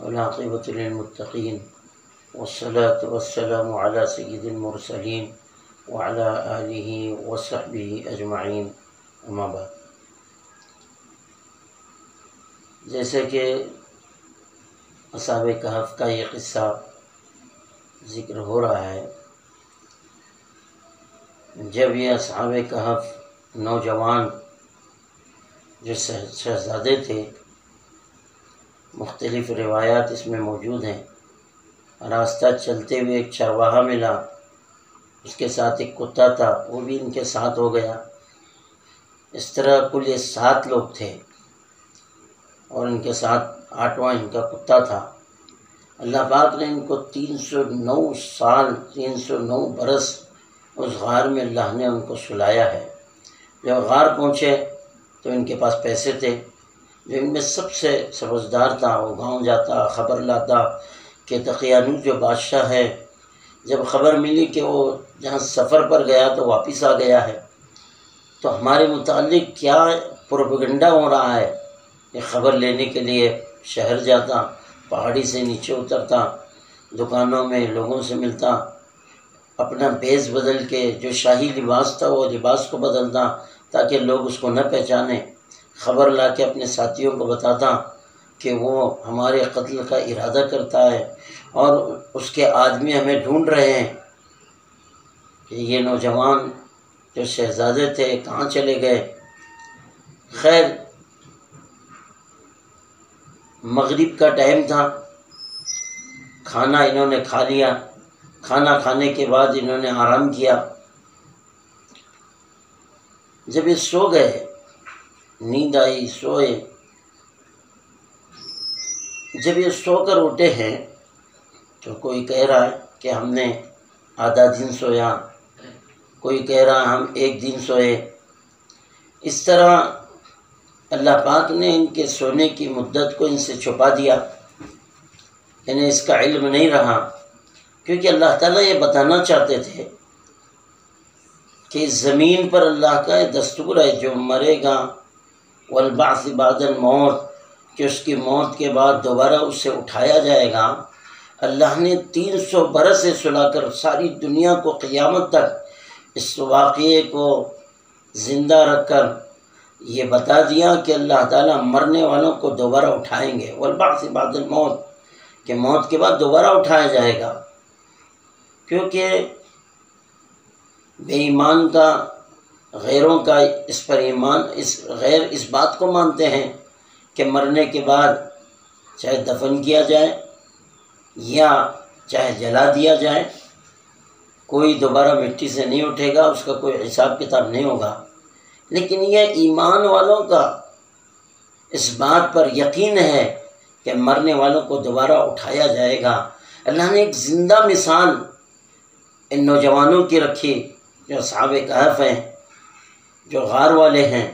والعاقبۃ للمتقین والصلاة والسلام علی سید المرسلین وعلی آلہ وصحبہ اجمعین، اما بعد۔ جیسے کہ اصحاب کہف کا یہ قصہ ذکر ہو رہا ہے، جب یہ اصحاب کہف نوجوان جو شہزادے تھے، مختلف روایات اس میں موجود ہیں، راستہ چلتے ہوئے ایک چرواہا ملا، اس کے ساتھ ایک کتا تھا، وہ بھی ان کے ساتھ ہو گیا۔ اس طرح کل یہ 7 لوگ تھے اور ان کے ساتھ 8واں ان کا کتا تھا۔ اللہ پاک نے ان کو 309 سال 309 برس اس غار میں اللہ نے ان کو سلایا ہے۔ جب غار پہنچے تو ان کے پاس پیسے تھے۔ جو ان میں سب سے سمجھدار تھا وہ گاؤں جاتا، خبر لاتا کہ دقیانوس جو بادشاہ ہے، جب خبر ملی کہ وہ جہاں سفر پر گیا تو واپس آ گیا ہے، تو ہمارے متعلق کیا پروپیگنڈا ہو رہا ہے، یہ خبر لینے کے لیے شہر جاتا، پہاڑی سے نیچے اترتا، دکانوں میں لوگوں سے ملتا، اپنا بیس بدل کے جو شاہی لباس تھا وہ لباس کو بدلتا تاکہ لوگ اس کو نہ پہچانیں، خبر لا کے اپنے ساتھیوں کو بتاتا کہ وہ ہمارے قتل کا ارادہ کرتا ہے اور اس کے آدمی ہمیں ڈھونڈ رہے ہیں کہ یہ نوجوان جو شہزادے تھے کہاں چلے گئے۔ خیر، مغرب کا ٹائم تھا، کھانا انہوں نے کھا لیا، کھانا کھانے کے بعد انہوں نے آرام کیا۔ جب یہ سو گئے، نیند آئی، سوئے، جب یہ سو کر اٹھے ہیں تو کوئی کہہ رہا ہے کہ ہم نے آدھا دن سویا، کوئی کہہ رہا ہے ہم 1 دن سوئے۔ اس طرح اللہ پاک نے ان کے سونے کی مدت کو ان سے چھپا دیا، انہیں اس کا علم نہیں رہا، کیونکہ اللہ تعالیٰ یہ بتانا چاہتے تھے کہ اس زمین پر اللہ کا یہ دستور ہے، جو مرے گا والبعث بعد الموت، کہ اس کی موت کے بعد دوبارہ اسے اٹھایا جائے گا۔ اللہ نے 300 برس سے سلا کر ساری دنیا کو قیامت تک اس واقعے کو زندہ رکھ کر یہ بتا دیا کہ اللہ تعالیٰ مرنے والوں کو دوبارہ اٹھائیں گے، والبعث بعد الموت، کہ موت کے بعد دوبارہ اٹھایا جائے گا۔ کیونکہ بے ایمان کا، غیروں کا اس پر ایمان، غیر اس بات کو مانتے ہیں کہ مرنے کے بعد چاہے دفن کیا جائے یا چاہے جلا دیا جائے، کوئی دوبارہ مٹی سے نہیں اٹھے گا، اس کا کوئی حساب کتاب نہیں ہوگا۔ لیکن یہ ایمان والوں کا اس بات پر یقین ہے کہ مرنے والوں کو دوبارہ اٹھایا جائے گا۔ اللہ نے ایک زندہ مثال ان نوجوانوں کی رکھی جو اصحاب کہف ہیں، جو غار والے ہیں۔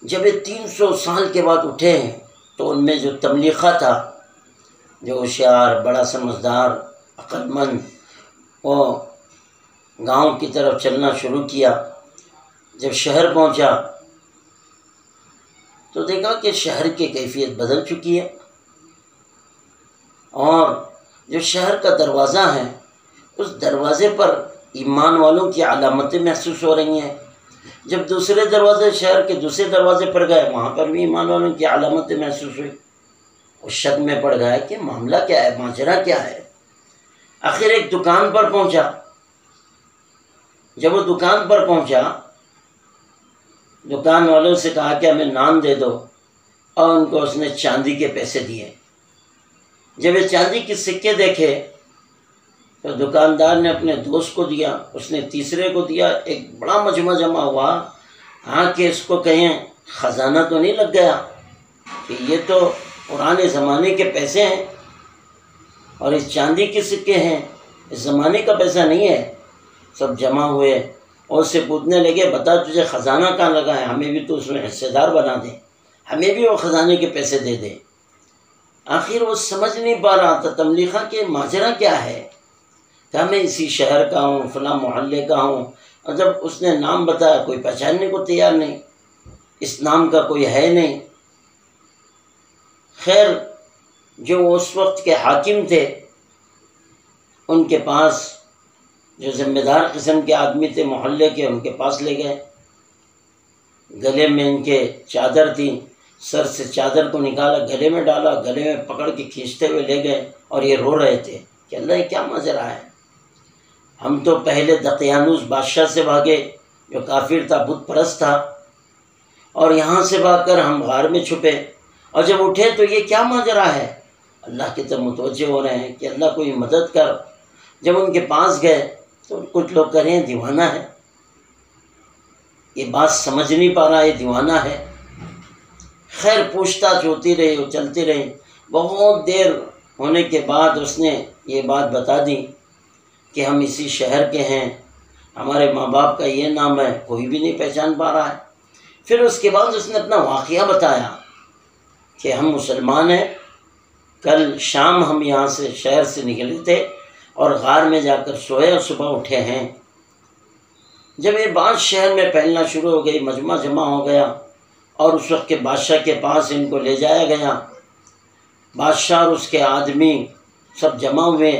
جب یہ 300 سال کے بعد اٹھے ہیں تو ان میں جو تملیقہ تھا، جو ہوشیار، بڑا سمجھدار، عقل مند، وہ گاؤں کی طرف چلنا شروع کیا۔ جب شہر پہنچا تو دیکھا کہ شہر کی کیفیت بدل چکی ہے، اور جو شہر کا دروازہ ہے اس دروازے پر ایمان والوں کی علامتیں محسوس ہو رہی ہیں۔ جب دوسرے دروازے، شہر کے دوسرے دروازے پر گئے، وہاں پر بھی ایمان والوں کی علامتیں محسوس ہوئی۔ وہ شک میں پڑ گیا کہ معاملہ کیا ہے، ماجرا کیا ہے۔ آخر ایک دکان پر پہنچا۔ جب وہ دکان پر پہنچا، دکان والوں سے کہا کہ ہمیں نان دے دو، اور ان کو اس نے چاندی کے پیسے دیے۔ جب یہ چاندی کے سکے دیکھے تو دکاندار نے اپنے دوست کو دیا، اس نے تیسرے کو دیا، ایک بڑا مجمع جمع ہوا۔ ہاں کہ اس کو کہیں خزانہ تو نہیں لگ گیا کہ یہ تو پرانے زمانے کے پیسے ہیں اور اس چاندی کے سکے ہیں، اس زمانے کا پیسہ نہیں ہے۔ سب جمع ہوئے اور اس سے پوچھنے لگے، بتا تجھے خزانہ کہاں لگا ہے، ہمیں بھی تو اس میں حصے دار بنا دے، ہمیں بھی وہ خزانے کے پیسے دے دے۔ آخر وہ سمجھ نہیں پا رہا تھا تملیقہ کہ ماجرا کیا ہے، کہ میں اسی شہر کا ہوں، فلاں محلے کا ہوں، اور جب اس نے نام بتایا کوئی پہچاننے کو تیار نہیں، اس نام کا کوئی ہے نہیں۔ خیر جو اس وقت کے حاکم تھے ان کے پاس، جو ذمہ دار قسم کے آدمی تھے محلے کے، ان کے پاس لے گئے۔ گلے میں ان کے چادر تھی، سر سے چادر کو نکالا، گلے میں ڈالا، گلے میں پکڑ کے کھینچتے ہوئے لے گئے، اور یہ رو رہے تھے کہ اللہ یہ کیا ماجرا ہے، ہم تو پہلے دقیانوس بادشاہ سے بھاگے جو کافر تھا، بت پرست تھا، اور یہاں سے بھاگ کر ہم غار میں چھپے، اور جب اٹھے تو یہ کیا ماجرا ہے۔ اللہ کی طرف متوجہ ہو رہے ہیں کہ اللہ کوئی مدد کر۔ جب ان کے پاس گئے تو کچھ لوگ کہہ رہے ہیں دیوانہ ہے، یہ بات سمجھ نہیں پا رہا، یہ دیوانہ ہے۔ خیر پوچھ تاچھ ہوتی رہی، وہ چلتی رہی، بہت دیر ہونے کے بعد اس نے یہ بات بتا دی کہ ہم اسی شہر کے ہیں، ہمارے ماں باپ کا یہ نام ہے، کوئی بھی نہیں پہچان پا رہا ہے۔ پھر اس کے بعد اس نے اپنا واقعہ بتایا کہ ہم مسلمان ہیں، کل شام ہم یہاں سے شہر سے نکلے تھے اور غار میں جا کر سوئے اور صبح اٹھے ہیں۔ جب یہ بات شہر میں پھیلنا شروع ہو گئی، مجمع جمع ہو گیا، اور اس وقت کے بادشاہ کے پاس ان کو لے جایا گیا۔ بادشاہ اور اس کے آدمی سب جمع ہوئے۔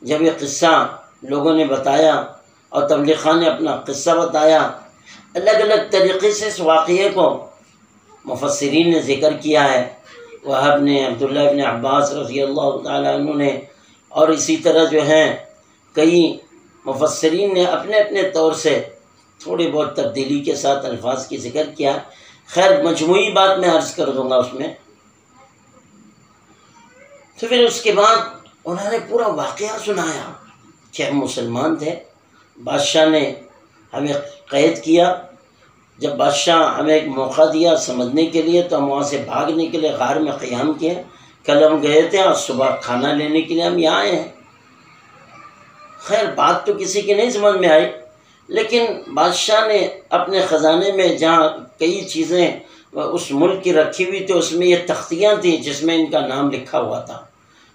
جب یہ قصہ لوگوں نے بتایا اور تبلیغ خان نے اپنا قصہ بتایا، الگ الگ طریقے سے اس واقعے کو مفسرین نے ذکر کیا ہے، وہب نے، عبداللہ ابن عباس رضی اللہ تعالیٰ عنہ نے، اور اسی طرح جو ہیں کئی مفسرین نے اپنے اپنے طور سے تھوڑی بہت تبدیلی کے ساتھ الفاظ کی ذکر کیا۔ خیر مجموعی بات میں عرض کر دوں گا اس میں۔ تو پھر اس کے بعد انہوں نے پورا واقعہ سنایا کہ ہم مسلمان تھے، بادشاہ نے ہمیں قید کیا، جب بادشاہ ہمیں ایک موقع دیا سمجھنے کے لیے تو ہم وہاں سے بھاگنے کے لیے غار میں قیام کیے، کل ہم گئے تھے اور صبح کھانا لینے کے لیے ہم یہاں آئے ہیں۔ خیر بات تو کسی کی نہیں سمجھ میں آئی، لیکن بادشاہ نے اپنے خزانے میں جہاں کئی چیزیں اس ملک کی رکھی ہوئی تھی، اس میں یہ تختیاں تھیں جس میں ان کا نام لکھا ہوا تھا۔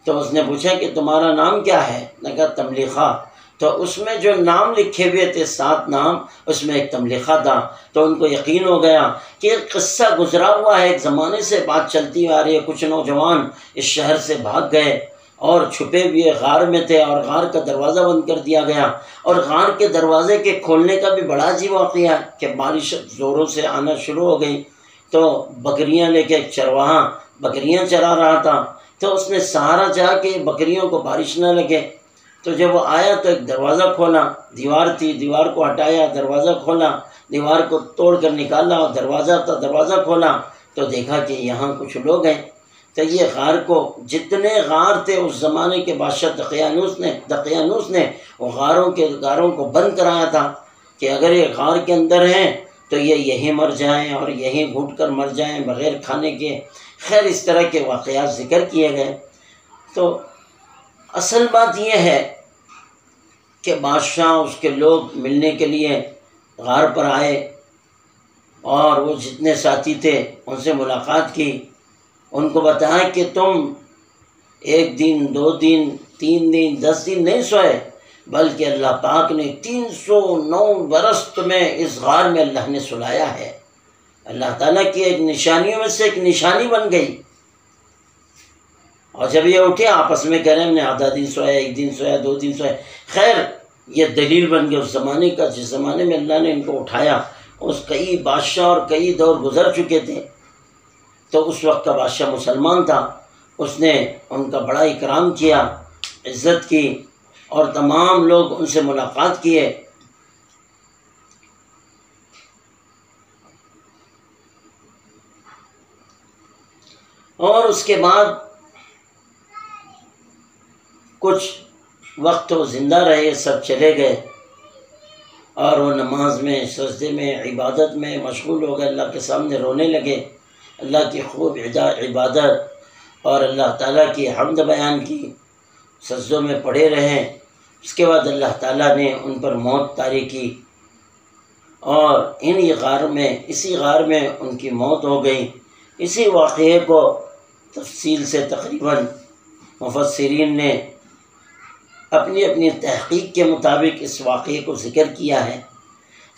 تو اس نے پوچھا کہ تمہارا نام کیا ہے؟ نے کہا تملیخہ۔ تو اس میں جو نام لکھے ہوئے تھے 7 نام، اس میں ایک تملیخہ تھا۔ تو ان کو یقین ہو گیا کہ ایک قصہ گزرا ہوا ہے، ایک زمانے سے بات چلتی آ رہی ہے، کچھ نوجوان اس شہر سے بھاگ گئے اور چھپے ہوئے غار میں تھے، اور غار کا دروازہ بند کر دیا گیا، اور غار کے دروازے کے کھولنے کا بھی بڑا عجیب واقعہ ہے کہ بارش زوروں سے آنا شروع ہو گئی، تو بکریاں لے کے ایک چرواہا بکریاں چرا رہا تھا، تو اس نے سہارا چاہا کہ بکریوں کو بارش نہ لگے، تو جب وہ آیا تو ایک دروازہ کھولا، دیوار تھی، دیوار کو ہٹایا، دروازہ کھولا، دیوار کو توڑ کر نکالا، اور دروازہ تھا، دروازہ کھولا تو دیکھا کہ یہاں کچھ لوگ ہیں۔ تو یہ غار کو، جتنے غار تھے اس زمانے کے بادشاہ دقیانوس نے وہ غاروں کو بند کرایا تھا کہ اگر یہ غار کے اندر ہیں تو یہ یہیں مر جائیں اور یہیں گھٹ کر مر جائیں بغیر کھانے کے۔ خیر اس طرح کے واقعات ذکر کیے گئے۔ تو اصل بات یہ ہے کہ بادشاہ اس کے لوگ ملنے کے لیے غار پر آئے، اور وہ جتنے ساتھی تھے ان سے ملاقات کی، ان کو بتایا کہ تم 1 دن 2 دن 3 دن 10 دن نہیں سوئے، بلکہ اللہ پاک نے 309 برس تمہیں اس غار میں اللہ نے سلایا ہے۔ اللہ تعالیٰ کی ایک نشانیوں میں سے ایک نشانی بن گئی۔ اور جب یہ اٹھے آپس میں کہہ رہے ہیں ہم نے آدھا دن سویا، 1 دن سویا، 2 دن سویا۔ خیر یہ دلیل بن گئی اس زمانے کا، جس زمانے میں اللہ نے ان کو اٹھایا، اس کئی بادشاہ اور کئی دور گزر چکے تھے۔ تو اس وقت کا بادشاہ مسلمان تھا، اس نے ان کا بڑا اکرام کیا، عزت کی، اور تمام لوگ ان سے ملاقات کیے۔ اور اس کے بعد کچھ وقت وہ زندہ رہے، سب چلے گئے، اور وہ نماز میں، سجدے میں، عبادت میں مشغول ہو گئے، اللہ کے سامنے رونے لگے، اللہ کی خوب عبادت اور اللہ تعالیٰ کی حمد بیان کی، سجدوں میں پڑے رہے۔ اس کے بعد اللہ تعالیٰ نے ان پر موت طاری کی، اور اسی غار میں ان کی موت ہو گئی۔ اسی واقعے کو تفصیل سے تقریباً مفسرین نے اپنی اپنی تحقیق کے مطابق اس واقعے کو ذکر کیا ہے۔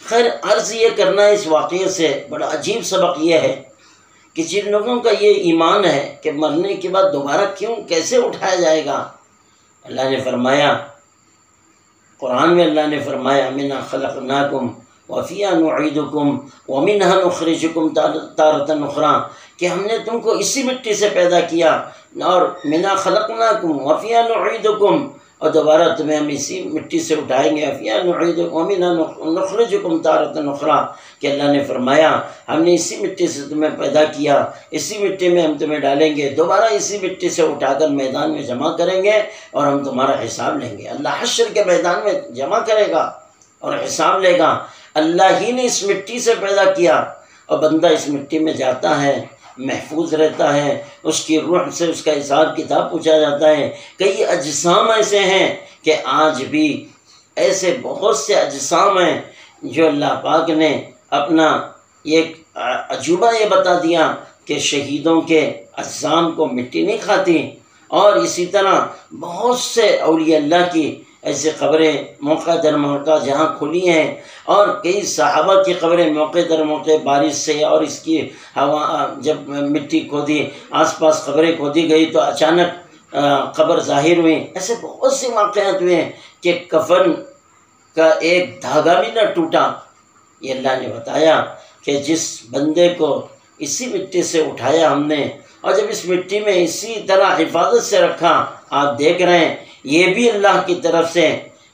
خیر عرض یہ کرنا اس واقعے سے بڑا عجیب سبق یہ ہے کہ جن لوگوں کا یہ ایمان ہے کہ مرنے کے بعد دوبارہ کیوں کیسے اٹھایا جائے گا، اللہ نے فرمایا، قرآن میں اللہ نے فرمایا مِنْهَا خَلَقْنَاكُمْ وَفِيهَا نُعِيدُكُمْ وَمِنْهَا نُخْرِجُكُمْ تَارَةً أُخْرَىٰ، کہ ہم نے تم کو اسی مٹی سے پیدا کیا، اور مِنْهَا خَلَقْنَاكُمْ وَفِيهَا نُعِيدُكُمْ، اور دوبارہ تمہیں ہم اسی مٹی سے اٹھائیں گے، وَفِيهَا نُعِيدُكُمْ وَمِنْهَا نُخْرِجُكُمْ تَارَةً أُخْرَىٰ، کہ اللہ نے فرمایا ہم نے اسی مٹی سے تمہیں پیدا کیا، اسی مٹی میں ہم تمہیں ڈالیں گے، دوبارہ اسی مٹی سے اٹھا کر میدان میں جمع کریں گے اور ہم تمہارا حساب لیں گے۔ اللہ حشر کے میدان میں جمع کرے گا اور حساب لے گا۔ اللہ ہی نے اس مٹی سے پیدا کیا، اور بندہ اس مٹی میں جاتا ہے، محفوظ رہتا ہے، اس کی روح سے اس کا حساب کتاب پوچھا جاتا ہے۔ کئی اجسام ایسے ہیں کہ آج بھی ایسے بہت سے اجسام ہیں جو اللہ پاک نے اپنا ایک عجوبہ یہ بتا دیا کہ شہیدوں کے اجسام کو مٹی نہیں کھاتی، اور اسی طرح بہت سے اولیاء اللہ کی ایسے قبریں موقع در موقع جہاں کھلی ہیں، اور کئی صحابہ کی قبریں موقع در موقع بارش سے اور اس کی ہوا جب مٹی کھودی، آس پاس قبریں کھودی گئی تو اچانک قبر ظاہر ہوئی۔ ایسے بہت سے واقعات ہوئے ہیں کہ کفن کا ایک دھاگا بھی نہ ٹوٹا۔ یہ اللہ نے بتایا کہ جس بندے کو اسی مٹی سے اٹھایا ہم نے، اور جب اس مٹی میں اسی طرح حفاظت سے رکھا، آپ دیکھ رہے ہیں یہ بھی اللہ کی طرف سے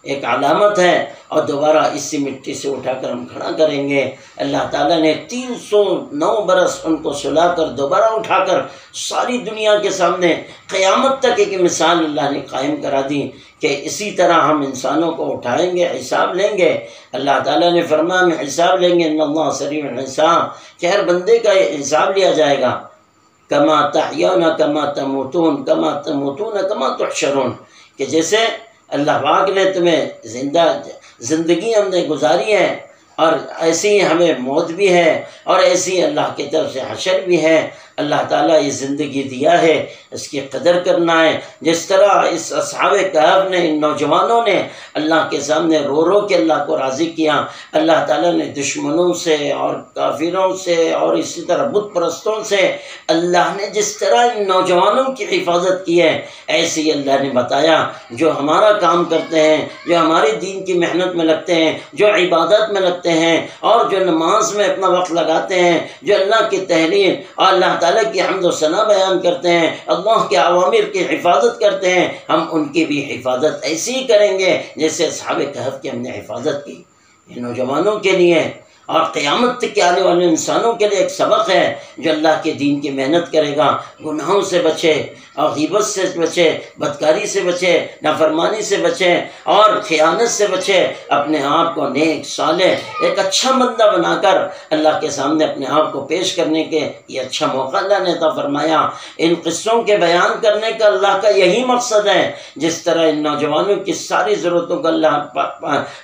ایک علامت ہے، اور دوبارہ اسی مٹی سے اٹھا کر ہم کھڑا کریں گے۔ اللہ تعالیٰ نے 309 برس ان کو سلا کر دوبارہ اٹھا کر ساری دنیا کے سامنے قیامت تک ایک مثال اللہ نے قائم کرا دی کہ اسی طرح ہم انسانوں کو اٹھائیں گے، حساب لیں گے۔ اللہ تعالیٰ نے فرمایا ہم حساب لیں گے، ان اللہ سریع الحساب، کہ ہر بندے کا حساب لیا جائے گا۔ کما تحیون کما تموتون کما تموتون کما تحشرون، کہ جیسے اللہ پاک نے تمہیں زندگی ہم نے گزاری ہے، اور ایسی ہی ہمیں موت بھی ہے، اور ایسی اللہ کی طرف سے حشر بھی ہے۔ اللہ تعالیٰ یہ زندگی دیا ہے، اس کی قدر کرنا ہے۔ جس طرح اس اصحاب کہف نے، ان نوجوانوں نے اللہ کے سامنے رو رو کے اللہ کو راضی کیا، اللہ تعالیٰ نے دشمنوں سے اور کافروں سے اور اسی طرح بت پرستوں سے اللہ نے جس طرح ان نوجوانوں کی حفاظت کی ہے، ایسے ہی اللہ نے بتایا جو ہمارا کام کرتے ہیں، جو ہمارے دین کی محنت میں لگتے ہیں، جو عبادت میں لگتے ہیں، اور جو نماز میں اپنا وقت لگاتے ہیں، جو اللہ کی تحریر اور اللہ تعالیٰ کی حمد و ثنا بیان کرتے ہیں، اللہ کے اوامر کی حفاظت کرتے ہیں، ہم ان کی بھی حفاظت ایسی ہی کریں گے جیسے اصحاب کہف کی ہم نے حفاظت کی۔ یہ نوجوانوں کے لیے اور قیامت تک کے آنے والے انسانوں کے لیے ایک سبق ہے۔ جو اللہ کے دین کی محنت کرے گا، گناہوں سے بچے اور غیبت سے بچے، بدکاری سے بچے، نافرمانی سے بچے اور خیانت سے بچے، اپنے آپ کو نیک صالح ایک اچھا بندہ بنا کر اللہ کے سامنے اپنے آپ کو پیش کرنے کے یہ اچھا موقع اللہ نے عطا فرمایا۔ ان قصوں کے بیان کرنے کا اللہ کا یہی مقصد ہے۔ جس طرح ان نوجوانوں کی ساری ضرورتوں کو اللہ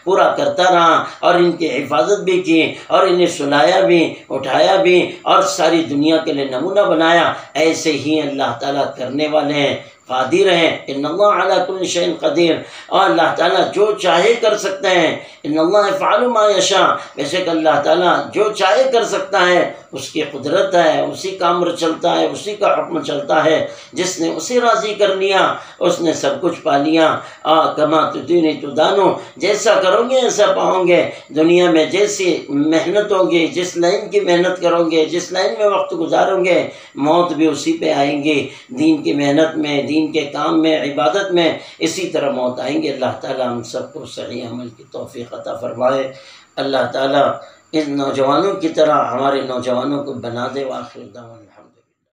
پورا کرتا رہا اور ان کی حفاظت بھی کی اور انہیں سلایا بھی، اٹھایا بھی اور ساری دنیا کے لیے نمونہ بنایا، ایسے ہی اللہ تعالیٰ کرنے والے ہیں، قادر ہیں۔ ان اللہ علی کل شیء قدیر، اور اللہ تعالیٰ جو چاہے کر سکتے ہیں۔ ان اللہ یفعل ما یشاء، بے شک اللہ تعالیٰ جو چاہے کر سکتا ہے، اس کی قدرت ہے، اسی کا امر چلتا ہے، اسی کا حکم چلتا ہے۔ جس نے اسے راضی کر لیا اس نے سب کچھ پا لیا۔ کما تدین تدانو، جیسا کرو گے ایسا پاؤ گے۔ دنیا میں جیسی محنت ہوگی، جس لائن کی محنت کرو گے، جس لائن میں وقت گزارو گے، موت بھی اسی پہ آئیں گی۔ دین کی محنت میں، دین کے کام میں، عبادت میں اسی طرح موت آئیں گے۔ اللہ تعالیٰ ہم سب کو صحیح عمل کی توفیق عطا فرمائے۔ اللہ تعالیٰ ان نوجوانوں کی طرح ہمارے نوجوانوں کو بنا دے۔ وآخر دعوانا الحمد للہ۔